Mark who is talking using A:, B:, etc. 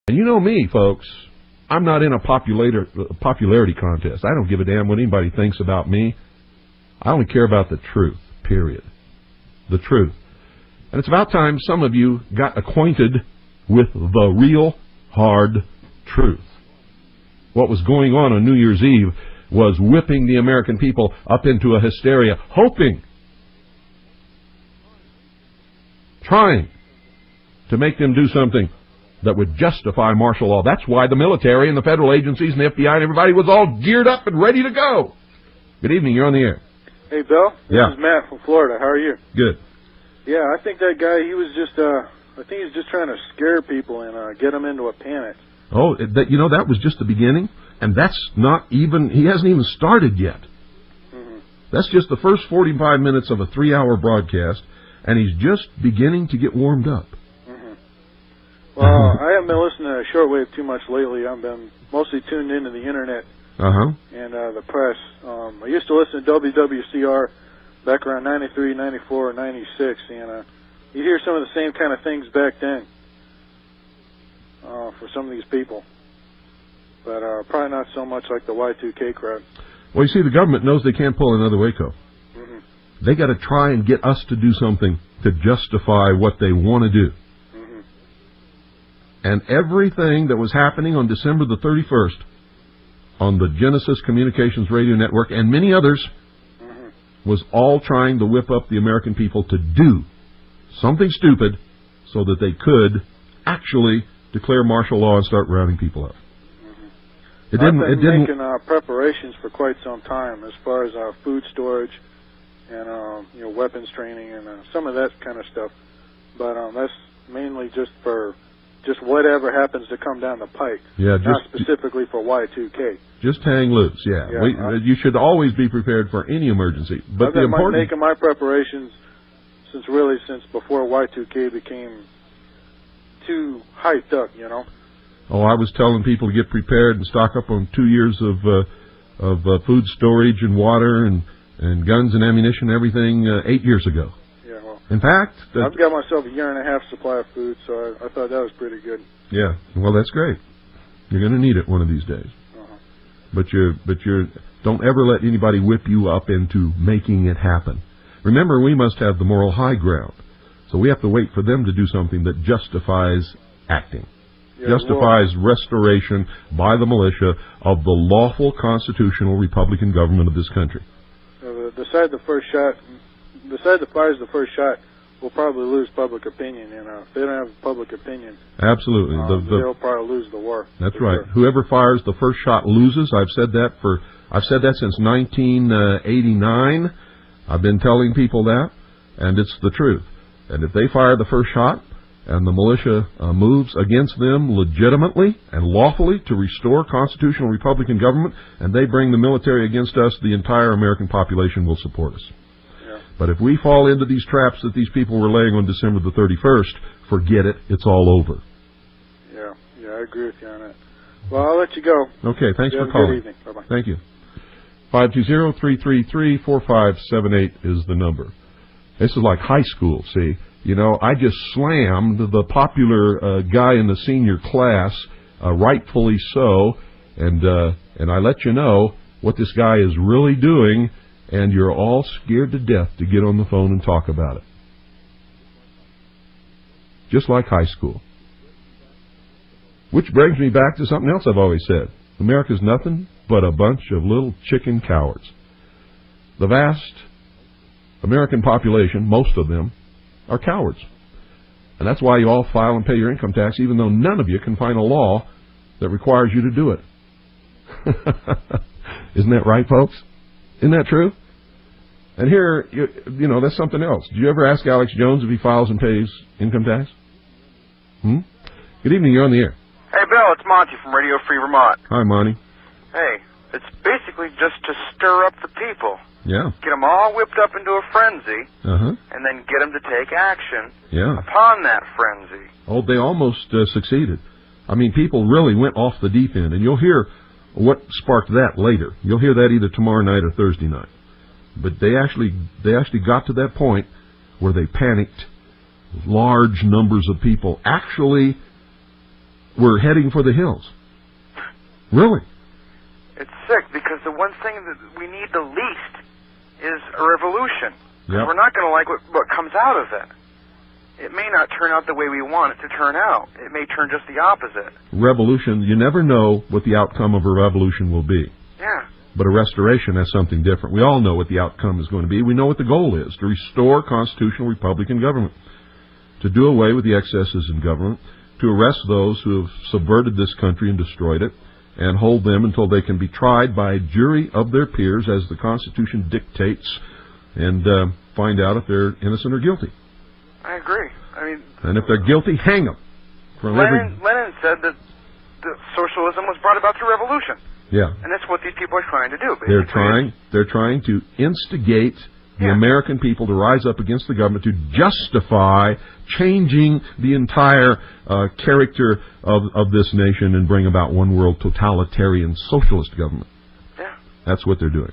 A: And you know me, folks. I'm not in a popularity contest. I don't give a damn what anybody thinks about me. I only care about the truth, period. The truth. And it's about time some of you got acquainted with the real hard truth. What was going on New Year's Eve was whipping the American people up into a hysteria, hoping, trying to make them do something that would justify martial law. That's why the military and the federal agencies and the FBI and everybody was all geared up and ready to go. Good evening, you're on the air.
B: Hey, Bill.
A: Yeah.
B: This is Matt from Florida. How are you?
A: Good.
B: Yeah, I think that guy, he was just, I think he's just trying to scare people and get them into a panic.
A: Oh, that was just the beginning, and that's not even, he hasn't even started yet. Mm-hmm. That's just the first 45 minutes of a 3-hour broadcast, and he's just beginning to get warmed up.
B: Well, I haven't been listening to shortwave too much lately. I've been mostly tuned into the internet and the press. I used to listen to WWCR back around 93, 94, 96, and you hear some of the same kind of things back then for some of these people. But probably not so much like the Y2K crowd.
A: Well, you see, the government knows they can't pull another Waco. Mm-hmm. They got to try and get us to do something to justify what they want to do. And everything that was happening on December the 31st on the Genesis Communications Radio Network and many others was all trying to whip up the American people to do something stupid so that they could actually declare martial law and start rounding people up.
B: I've been making preparations for quite some time as far as food storage and weapons training and some of that kind of stuff. But that's mainly just for whatever happens to come down the pike. Yeah, not specifically for Y2K.
A: Just hang loose, yeah. You should always be prepared for any emergency. But
B: I've been making my preparations since before Y2K became too hyped up,
A: Oh, I was telling people to get prepared and stock up on 2 years of food storage and water and guns and ammunition and everything 8 years ago. In fact,
B: I've got myself a 1.5 year supply of food, so I thought that was pretty good.
A: Yeah, well, that's great. You're going to need it one of these days. But don't ever let anybody whip you up into making it happen. Remember, we must have the moral high ground, so we have to wait for them to do something that justifies acting, justifies restoration by the militia of the lawful constitutional Republican government of this country.
B: The side that fires the first shot will probably lose public opinion, and if they don't have public opinion,
A: absolutely,
B: they'll probably lose the war.
A: That's right. Sure. Whoever fires the first shot loses. I've said that since 1989. I've been telling people that, and it's the truth. And if they fire the first shot, and the militia moves against them legitimately and lawfully to restore constitutional Republican government, and they bring the military against us, the entire American population will support us. But if we fall into these traps that these people were laying on December the 31st, forget it. It's all over.
B: Yeah, I agree with you on that. Well, I'll let you go.
A: Okay, thanks for calling.
B: Good evening. Bye-bye.
A: Thank you. 520-333-4578 is the number. This is like high school, see. I just slammed the popular guy in the senior class, rightfully so, and I let you know what this guy is really doing, and you're all scared to death to get on the phone and talk about it. Just like high school. Which brings me back to something else I've always said. America's nothing but a bunch of little chicken cowards. The vast American population, most of them, are cowards. And that's why you all file and pay your income tax, even though none of you can find a law that requires you to do it. Isn't that right, folks? Isn't that true? And here, that's something else. Did you ever ask Alex Jones if he files and pays income tax? Good evening, you're on the air.
C: Hey, Bill, it's Monty from Radio Free Vermont.
A: Hi, Monty.
C: Hey, it's basically just to stir up the people.
A: Yeah.
C: Get them all whipped up into a frenzy, and then get them to take action upon that frenzy.
A: Oh, they almost succeeded. I mean, people really went off the deep end, and you'll hear what sparked that later. You'll hear that either tomorrow night or Thursday night. But they actually got to that point where they panicked. Large numbers of people actually we're heading for the hills. Really.
C: It's sick, because the one thing that we need the least is a revolution.
A: Yep.
C: We're not going to like what comes out of it. It may not turn out the way we want it to turn out. It may turn just the opposite.
A: Revolution, you never know what the outcome of a revolution will be.
C: Yeah.
A: But a restoration has something different. We all know what the outcome is going to be. We know what the goal is, to restore constitutional republican government, to do away with the excesses in government, to arrest those who have subverted this country and destroyed it, and hold them until they can be tried by a jury of their peers as the Constitution dictates, and find out if they're innocent or guilty.
C: I agree. I mean,
A: and if they're guilty, hang them.
C: Lenin said that socialism was brought about through revolution.
A: Yeah.
C: And that's what these people are trying to do. Basically.
A: They're trying to instigate the American people to rise up against the government to justify changing the entire character of this nation and bring about one world totalitarian socialist government.
C: Yeah.
A: That's what they're doing.